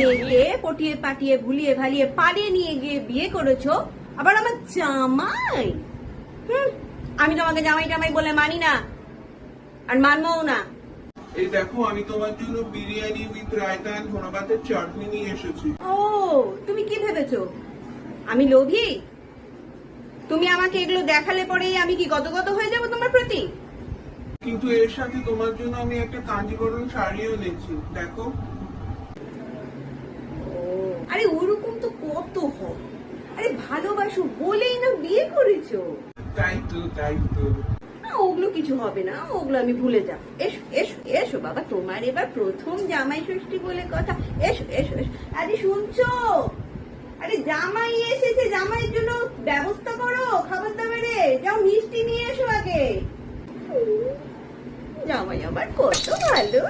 মেয়েকে পটিয়ে পাটিয়ে ভুলিয়ে ভালিয়ে পালিয়ে নিয়ে গিয়ে বিয়ে করেছো, আবার আমার জামাই। আমি তোমাকে জামাই টামাই বলে মানি না, আর মানবও না। এই দেখো, আমি তোমার জন্য বিরিয়ানি উইথ রায়তা আর ধনে পাতার চাটনি নিয়ে এসেছি। ও, তুমি কি ভেবেছো আমি লোভী? তুমি আমাকে এগুলো দেখালে পরেই আমি কি গদগদ হয়ে যাব তোমার প্রতি? কিন্তু এর সাথে তোমার জন্য আমি একটা কাঞ্জিবরম শাড়িও নিচ্ছি, দেখো। আরে ওরকম তো কত হয়। আরে ভালোবাসো বলেই না বিয়ে করেছো। তাই তো, তাই তো। না, ওগুলো কিছু হবে না, ওগুলো আমি ভুলে যাব। এসো এসো এসো বাবা, তোমার এবার প্রথম জামাই ষষ্ঠী বলে কথা। এসো এসো এসো। আরে শুনছো? আরে জামাই এসেছে, জামাইয়ের জন্য ব্যবস্থা করো খাবার দাবারে। যাও মিষ্টি নিয়ে এসো আগে। জামাই আবার কত ভালো।